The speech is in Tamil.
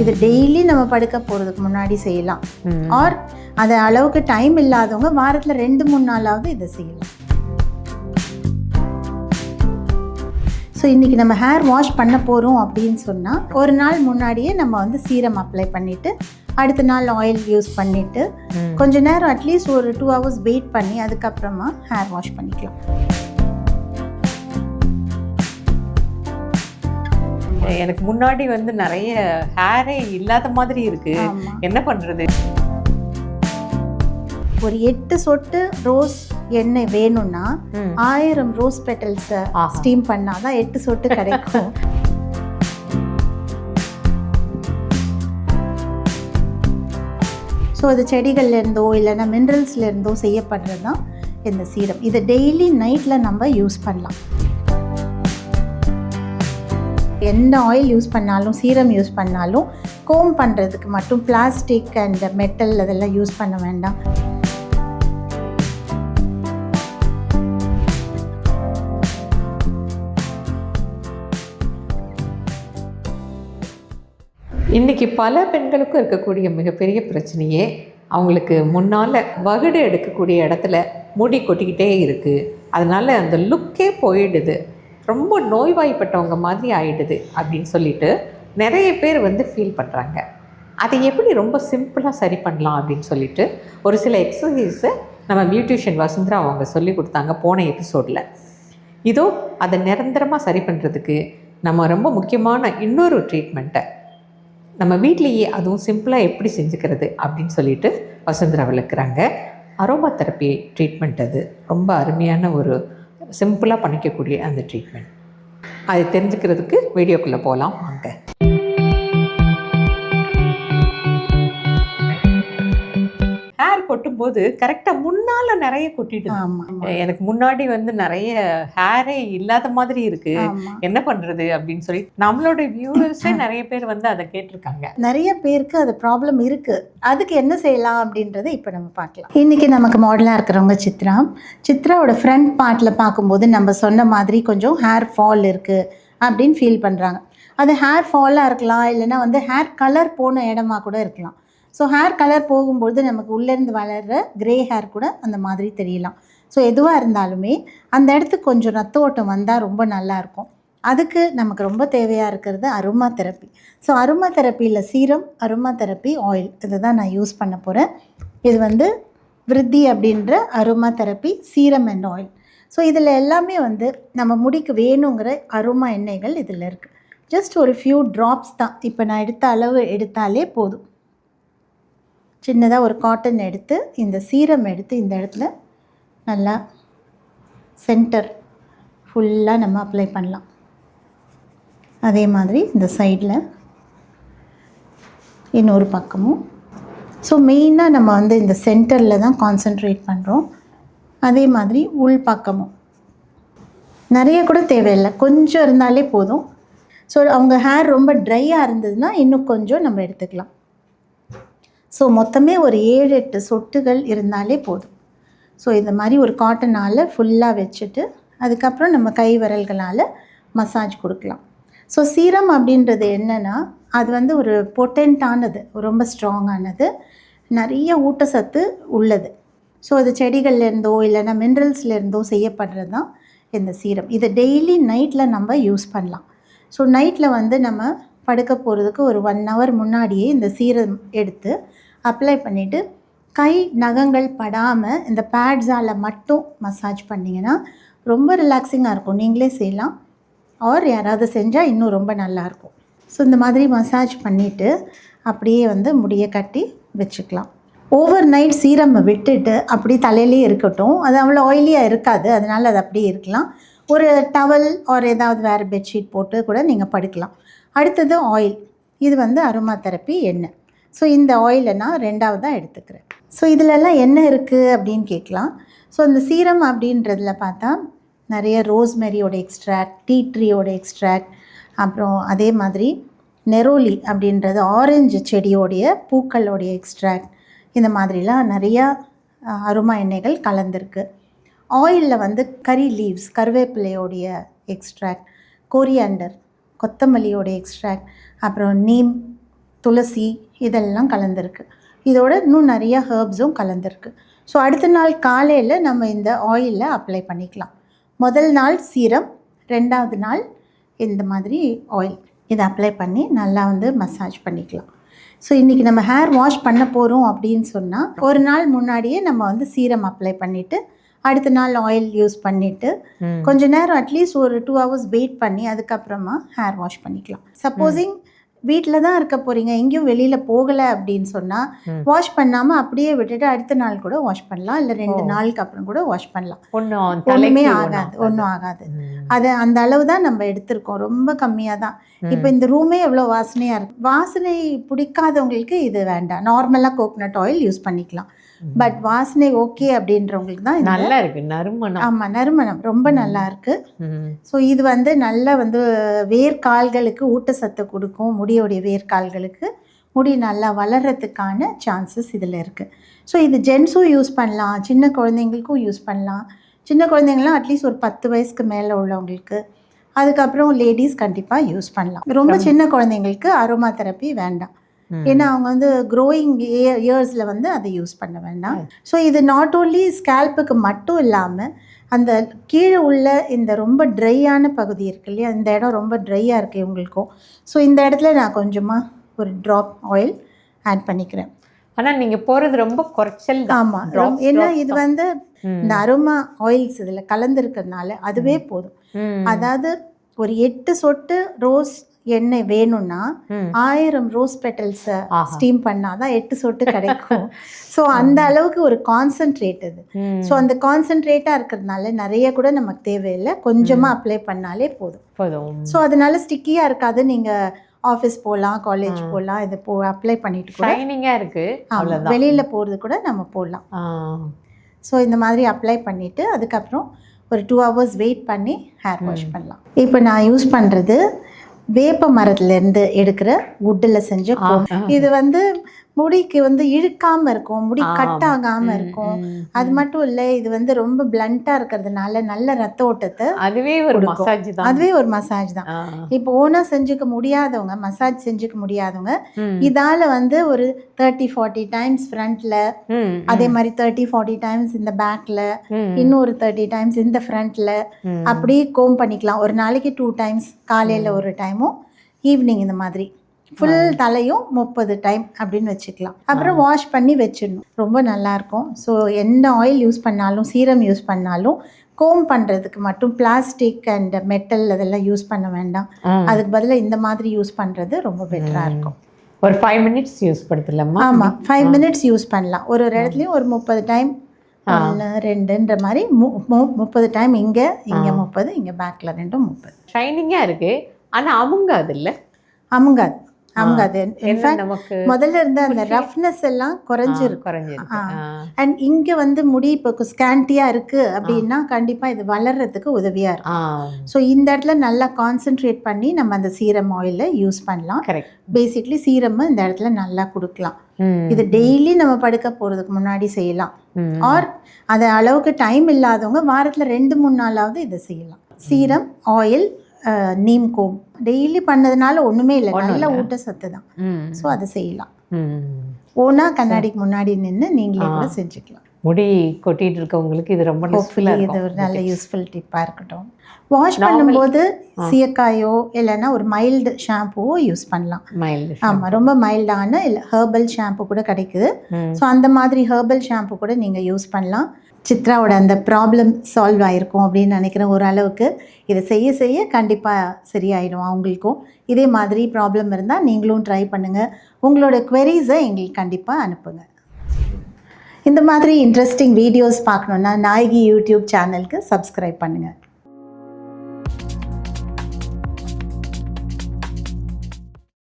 இது டெய்லி நம்ம படுக்க போகிறதுக்கு முன்னாடி செய்யலாம். ஆர் அது அளவுக்கு டைம் இல்லாதவங்க வாரத்தில் 2-3 நாளாவது இதை செய்யலாம். ஸோ இன்றைக்கி நம்ம ஹேர் வாஷ் பண்ண போகிறோம் அப்படின்னு சொன்னால் ஒரு நாள் முன்னாடியே நம்ம வந்து சீரம் அப்ளை பண்ணிவிட்டு அடுத்த நாள் ஆயில் யூஸ் பண்ணிவிட்டு கொஞ்ச நேரம் அட்லீஸ்ட் ஒரு 2 hours வெயிட் பண்ணி அதுக்கப்புறமா ஹேர் வாஷ் பண்ணிக்கலாம். எனக்கு முன்னாடி வந்து நிறைய ஹேரே இல்லாத மாதிரி இருக்கு, என்ன பண்றது? ஒரு 8 சொட்டு ரோஸ் எண்ணெய் வேணும்னா 1000 ரோஸ் பெட்டல்ஸ் ஸ்டீம் பண்ணாதான் 8 சொட்டு கிடைக்கும். ஸோ அது செடிகள்லேருந்தோ இல்லைன்னா மினரல்ஸ்லேருந்தோ செய்யப்படுறது தான் இந்த சீரம். இதை டெய்லி நைட்டில் நம்ம யூஸ் பண்ணலாம். எந்த ஆயில் யூஸ் பண்ணாலும் சீரம் யூஸ் பண்ணாலும் கோம் பண்ணுறதுக்கு மட்டும் பிளாஸ்டிக் அண்ட் மெட்டல் அதெல்லாம் யூஸ் பண்ண வேண்டாம். இன்றைக்கி பல பெண்களுக்கும் இருக்கக்கூடிய மிகப்பெரிய பிரச்சனையே அவங்களுக்கு முன்னால் வகுடு எடுக்கக்கூடிய இடத்துல முடி கொட்டிக்கிட்டே இருக்குது. அதனால் அந்த லுக்கே போயிடுது, ரொம்ப நோய்வாய்ப்பட்டவங்க மாதிரி ஆகிடுது அப்படின்னு சொல்லிட்டு நிறைய பேர் வந்து ஃபீல் பண்ணுறாங்க. அதை எப்படி ரொம்ப சிம்பிளாக சரி பண்ணலாம் அப்படின்னு சொல்லிட்டு ஒரு சில எக்ஸசைஸை நம்ம பியூட்டிஷியன் வசுந்தரா அவங்க சொல்லி கொடுத்தாங்க போன எபிசோடில். இதோ அதை நிரந்தரமாக சரி பண்ணுறதுக்கு நம்ம ரொம்ப முக்கியமான இன்னொரு ட்ரீட்மெண்ட்டை நம்ம வீட்லேயே அதுவும் சிம்பிளாக எப்படி செஞ்சுக்கிறது அப்படின்னு சொல்லிட்டு வசுந்தரா விளக்குறாங்க. அரோமா தெரப்பி ட்ரீட்மெண்ட் அது ரொம்ப அருமையான ஒரு சிம்பிளாக பண்ணிக்கக்கூடிய அந்த ட்ரீட்மெண்ட். அதை தெரிஞ்சுக்கிறதுக்கு வீடியோக்குள்ளே போகலாம் வாங்க. ஹேர் கொட்டும்போது கரெக்டாக முன்னால் நிறைய கொட்டிட்டு, எனக்கு முன்னாடி வந்து நிறைய ஹேரே இல்லாத மாதிரி இருக்கு, என்ன பண்ணுறது அப்படின்னு சொல்லி நம்மளோட வியூவர்ஸே நிறைய பேர் வந்து அதை கேட்டிருக்காங்க. நிறைய பேருக்கு அது ப்ராப்ளம் இருக்குது. அதுக்கு என்ன செய்யலாம் அப்படின்றத இப்போ நம்ம பார்க்கலாம். இன்றைக்கி நமக்கு மாடலாக இருக்கிறவங்க சித்ராவோட ஃப்ரண்ட் பார்ட்டில் பார்க்கும்போது நம்ம சொன்ன மாதிரி கொஞ்சம் ஹேர் ஃபால் இருக்குது அப்படின்னு ஃபீல் பண்ணுறாங்க. அது ஹேர் ஃபாலாக இருக்கலாம், இல்லைன்னா வந்து ஹேர் கலர் போன இடமா கூட இருக்கலாம். ஸோ ஹேர் கலர் போகும்பொழுது நமக்கு உள்ளேருந்து வளர்கிற க்ரே ஹேர் கூட அந்த மாதிரி தெரியலாம். ஸோ எதுவாக இருந்தாலுமே அந்த இடத்துக்கு கொஞ்சம் ரத்த ஓட்டம் வந்தால் ரொம்ப நல்லாயிருக்கும். அதுக்கு நமக்கு ரொம்ப தேவையாக இருக்கிறது அரோமா தெரப்பி. ஸோ அரோமா தெரப்பியில் சீரம், அரோமா தெரப்பி ஆயில், இதை தான் நான் யூஸ் பண்ண போகிறேன். இது வந்து விருத்தி அப்படின்ற aroma therapy serum and oil. So இதில் எல்லாமே வந்து நம்ம முடிக்கு வேணுங்கிற அரோமா எண்ணெய்கள் இதில் இருக்குது. ஜஸ்ட் ஒரு ஃபியூ ட்ராப்ஸ் தான். இப்போ நான் எடுத்த அளவு எடுத்தாலே போதும். சின்னதாக ஒரு காட்டன் எடுத்து இந்த சீரம் எடுத்து இந்த இடத்துல நல்லா சென்டர் ஃபுல்லாக நம்ம அப்ளை பண்ணலாம். அதே மாதிரி இந்த சைடில் இன்னொரு பக்கமும். ஸோ மெயினாக நம்ம வந்து இந்த சென்டரில் தான் கான்சன்ட்ரேட் பண்ணுறோம். அதே மாதிரி உள் பக்கமும் நிறைய கூட தேவையில்லை, கொஞ்சம் இருந்தாலே போதும். ஸோ அவங்க ஹேர் ரொம்ப ட்ரையாக இருந்ததுன்னா இன்னும் கொஞ்சம் நம்ம எடுத்துக்கலாம். ஸோ மொத்தமே ஒரு 7-8 சொட்டுகள் இருந்தாலே போதும். ஸோ இந்த மாதிரி ஒரு காட்டனால் ஃபுல்லாக வச்சுட்டு அதுக்கப்புறம் நம்ம கை விரல்களால் மசாஜ் கொடுக்கலாம். ஸோ சீரம் அப்படின்றது என்னென்னா அது வந்து ஒரு பொட்டென்ட்டானது, ரொம்ப ஸ்ட்ராங்கானது, நிறைய ஊட்டச்சத்து உள்ளது. ஸோ அது செடிகள்லேருந்தோ இல்லைன்னா மினரல்ஸ்லேருந்தோ செய்யப்படுறது தான் இந்த சீரம். இதை டெய்லி நைட்டில் நம்ம யூஸ் பண்ணலாம். ஸோ நைட்டில் வந்து நம்ம படுக்க போகிறதுக்கு ஒரு 1 hour முன்னாடியே இந்த சீரம் எடுத்து அப்ளை பண்ணிவிட்டு கை நகங்கள் படாமல் இந்த பேட்ஸால் மட்டும் மசாஜ் பண்ணிங்கன்னா ரொம்ப ரிலாக்ஸிங்காக இருக்கும். நீங்களே செய்யலாம், ஆர் யாராவது செஞ்சால் இன்னும் ரொம்ப நல்லாயிருக்கும். ஸோ இந்த மாதிரி மசாஜ் பண்ணிவிட்டு அப்படியே வந்து முடியை கட்டி வச்சுக்கலாம். ஓவர் நைட் சீரம் விட்டுட்டு அப்படி தலையிலே இருக்கட்டும், அது அவ்வளோ ஆயிலியாக இருக்காது, அதனால் அது அப்படியே இருக்கலாம். ஒரு டவல் ஆர் ஏதாவது வேறு பெட்ஷீட் போட்டு கூட நீங்கள் படுக்கலாம். அடுத்தது ஆயில். இது வந்து அரோமா தெரப்பி எண்ணெய். ஸோ இந்த ஆயிலை நான் 2ஆவதாக எடுத்துக்கிறேன். ஸோ இதிலெல்லாம் என்ன இருக்குது அப்படின்னு கேட்கலாம். ஸோ இந்த சீரம் அப்படின்றதில் பார்த்தா நிறைய ரோஸ்மெரியோட எக்ஸ்ட்ராக்ட், டீ ட்ரீயோட எக்ஸ்ட்ராக்ட், அப்புறம் அதே மாதிரி நெரோலி அப்படின்றது ஆரஞ்சு செடியோடைய பூக்களோடைய எக்ஸ்ட்ராக்ட், இந்த மாதிரிலாம் நிறையா அரோமா எண்ணெய்கள் கலந்துருக்கு. ஆயிலில் வந்து கறி லீவ்ஸ், கருவேப்பிலையோடைய எக்ஸ்ட்ராக்ட், கோரியாண்டர், கொத்தமல்லியோட எக்ஸ்ட்ராக்ட், அப்புறம் நீம், துளசி இதெல்லாம் கலந்துருக்கு. இதோட இன்னும் நிறைய ஹெர்ப்ஸும் கலந்துருக்கு. ஸோ அடுத்த நாள் காலையில் நம்ம இந்த ஆயிலை அப்ளை பண்ணிக்கலாம். முதல் நாள் சீரம், 2வது நாள் இந்த மாதிரி ஆயில் இதை அப்ளை பண்ணி நல்லா வந்து மசாஜ் பண்ணிக்கலாம். ஸோ இன்றைக்கி நம்ம ஹேர் வாஷ் பண்ண போகிறோம் அப்படின்னு சொன்னால் ஒரு நாள் முன்னாடியே நம்ம வந்து சீரம் அப்ளை பண்ணிவிட்டு அடுத்த நாள் ஆயில் யூஸ் பண்ணிவிட்டு கொஞ்ச நேரம் அட்லீஸ்ட் ஒரு 2 hours வெயிட் பண்ணி அதுக்கப்புறமா ஹேர் வாஷ் பண்ணிக்கலாம். சப்போஸிங் வீட்டில் தான் இருக்க போகிறீங்க, எங்கேயும் வெளியில் போகலை அப்படின்னு சொன்னால் வாஷ் பண்ணாமல் அப்படியே விட்டுட்டு அடுத்த நாள் கூட வாஷ் பண்ணலாம், இல்லை 2 நாளுக்கு அப்புறம் கூட வாஷ் பண்ணலாம். ஒன்றுமே ஆகாது, ஒன்றும் ஆகாது. அது அந்த அளவு தான் நம்ம எடுத்திருக்கோம், ரொம்ப கம்மியாக தான். இப்போ இந்த ரூமே எவ்வளோ வாசனையாக இருக்குது. வாசனை பிடிக்காதவங்களுக்கு இது வேண்டாம், நார்மலாக கோகனட் ஆயில் யூஸ் பண்ணிக்கலாம். பட் வாசனை ஓகே அப்படின்றவங்களுக்கு தான் நல்லா இருக்கு, நறுமணம். ஆமாம், நறுமணம் ரொம்ப நல்லா இருக்கு. ஸோ இது வந்து நல்லா வந்து வேர்க்கால்களுக்கு ஊட்டச்சத்து கொடுக்கும். முடியோடைய வேர்க்கால்களுக்கு முடி நல்லா வளர்கிறதுக்கான சான்சஸ் இதில் இருக்குது. ஸோ இது ஜென்ஸும் யூஸ் பண்ணலாம், சின்ன குழந்தைங்களுக்கும் யூஸ் பண்ணலாம். சின்ன குழந்தைங்களாம் அட்லீஸ்ட் ஒரு 10 வயசுக்கு மேலே உள்ளவங்களுக்கு, அதுக்கப்புறம் லேடிஸ் கண்டிப்பாக யூஸ் பண்ணலாம். ரொம்ப சின்ன குழந்தைங்களுக்கு அரோமா தெரப்பி வேண்டாம், ஏன்னா அவங்க வந்து க்ரோயிங் இயர்ஸில் வந்து அதை யூஸ் பண்ண வேண்டாம். ஸோ இது நாட் ஓன்லி ஸ்கேல்ப்புக்கு மட்டும் இல்லாமல் அந்த கீழே உள்ள இந்த ரொம்ப ட்ரையான பகுதி இருக்கு இல்லையா, இந்த இடம் ரொம்ப ட்ரையாக இருக்குது இவங்களுக்கும். ஸோ இந்த இடத்துல நான் கொஞ்சமாக ஒரு ட்ராப் ஆயில் ஆட் பண்ணிக்கிறேன். ஆனால் நீங்கள் போகிறது ரொம்ப குறைச்சல். ஆமாம், ஏன்னா இது வந்து இந்த அரோமா ஆயில்ஸ் இதில் கலந்துருக்கிறதுனால அதுவே போதும். அதாவது ஒரு 8 சொட்டு ரோஸ் எண்ணெய் வேணும்னா 1000 ரோஸ் பெட்டல்ஸை ஸ்டீம் பண்ணாதான் 8 சொட்டு கிடைக்கும். ஸோ அந்த அளவுக்கு ஒரு கான்சன்ட்ரேட் அது. ஸோ அந்த கான்சன்ட்ரேட்டாக இருக்கிறதுனால நிறைய கூட நமக்கு தேவையில்லை, கொஞ்சமாக அப்ளை பண்ணாலே போதும். ஸோ அதனால ஸ்டிக்கியாக இருக்காது. நீங்கள் ஆஃபீஸ் போகலாம், காலேஜ் போகலாம், இதை அப்ளை பண்ணிட்டு கூட ஷைனிங்காக இருக்குது. வெளியில் போகிறது கூட நம்ம போடலாம். ஸோ இந்த மாதிரி அப்ளை பண்ணிவிட்டு அதுக்கப்புறம் ஒரு 2 hours வெயிட் பண்ணி ஹேர் வாஷ் பண்ணலாம். இப்போ நான் யூஸ் பண்ணுறது வேப்ப மரத்துலேருந்து எடுக்கிற வுட்டில் செஞ்ச கோம். இது வந்து முடிக்கு வந்து இழுக்காமல் இருக்கும், முடி கட் ஆகாமல் இருக்கும். அது மட்டும் இல்லை, இது வந்து ரொம்ப பிளண்ட்டாக இருக்கிறதுனால நல்ல ரத்த ஓட்டத்தை அதுவே ஒரு மசாஜ் தான். அதுவே ஒரு மசாஜ் தான். இப்போ ஓனாக செஞ்சுக்க முடியாதவங்க, மசாஜ் செஞ்சுக்க முடியாதவங்க இதால் வந்து ஒரு 30-40 டைம்ஸ் ஃப்ரண்ட்டில், அதே மாதிரி 30-40 டைம்ஸ் இந்த பேக்கில், இன்னும் ஒரு 30 டைம்ஸ் இந்த ஃப்ரண்ட்டில் அப்படியே கோம் பண்ணிக்கலாம். ஒரு நாளைக்கு 2 டைம்ஸ், காலையில் ஒரு டைமும் ஈவினிங் இந்த மாதிரி ஃபுல் தலையும் 30 டைம் அப்படின்னு வச்சுக்கலாம். அப்புறம் வாஷ் பண்ணி வச்சிடணும், ரொம்ப நல்லாயிருக்கும். ஸோ எந்த ஆயில் யூஸ் பண்ணாலும், சீரம் யூஸ் பண்ணாலும் கோம் பண்ணுறதுக்கு மட்டும் பிளாஸ்டிக் அண்ட் மெட்டல் அதெல்லாம் யூஸ் பண்ண வேண்டாம். அதுக்கு பதிலாக இந்த மாதிரி யூஸ் பண்ணுறது ரொம்ப பெட்டராக இருக்கும். ஒரு 5 minutes யூஸ் படுத்தலாமா? ஆமாம், 5 minutes யூஸ் பண்ணலாம். ஒரு இடத்துலையும் ஒரு 30 டைம், 1 2ன்ற மாதிரி 30 டைம். இங்கே 30, இங்கே பேக்கில் 2 30. ஷைனிங்காக இருக்குது, ஆனால் அமுங்காது இல்லை? அமுங்காது. இன்ஃபேக்ட் முதல்ல இருந்த அந்த ரஃப்னஸ் எல்லாம் குறைஞ்சிருக்கு. அண்ட் இங்கே வந்து முடி இப்போ ஸ்கேண்டியாக இருக்குது அப்படின்னா கண்டிப்பாக இது வளர்கிறதுக்கு உதவியாக இருக்கும். ஸோ இந்த இடத்துல நல்லா கான்சென்ட்ரேட் பண்ணி நம்ம அந்த சீரம் ஆயிலை யூஸ் பண்ணலாம். பேசிக்லி சீரம் இந்த இடத்துல நல்லா கொடுக்கலாம். இது டெய்லி நம்ம படுக்க போகிறதுக்கு முன்னாடி செய்யலாம். ஆர் அது அளவுக்கு டைம் இல்லாதவங்க வாரத்தில் 2-3 நாளாவது இதை செய்யலாம். Serum, oil, neem comb daily பண்ணதுனால ஒன்றுமே இல்லை, நல்ல ஊட்டச்சத்து தான். ஸோ அதை செய்யலாம். ஓனா கண்ணாடிக்கு முன்னாடி நின்று நீங்களே கூட செஞ்சுக்கலாம். முடி கொட்டிட்டு இருக்கவங்களுக்கு இது ரொம்ப இது ஒரு நல்ல யூஸ்ஃபுல் டிப்பாக இருக்கட்டும். வாஷ் பண்ணும்போது சீயக்காயோ இல்லைன்னா ஒரு மைல்டு ஷாம்புவோ யூஸ் பண்ணலாம். ஆமாம், ரொம்ப மைல்டான இல்லை ஹெர்பல் ஷாம்பு கூட கிடைக்குது. ஸோ அந்த மாதிரி ஹெர்பல் ஷாம்பு கூட நீங்கள் யூஸ் பண்ணலாம். சித்ராவோட அந்த ப்ராப்ளம் சால்வ் ஆகிருக்கும் அப்படின்னு நினைக்கிறேன். ஓரளவுக்கு இதை செய்ய செய்ய கண்டிப்பாக சரியாயிடும் அவங்களுக்கும். இதே மாதிரி ப்ராப்ளம் இருந்தால் நீங்களும் ட்ரை பண்ணுங்கள். உங்களோட குவெரிஸை எங்களுக்கு கண்டிப்பாக அனுப்புங்க. இந்த மாதிரி இன்ட்ரெஸ்டிங் வீடியோஸ் பார்க்கணுன்னா நாயகி யூடியூப் சேனலுக்கு சப்ஸ்கிரைப் பண்ணுங்கள்.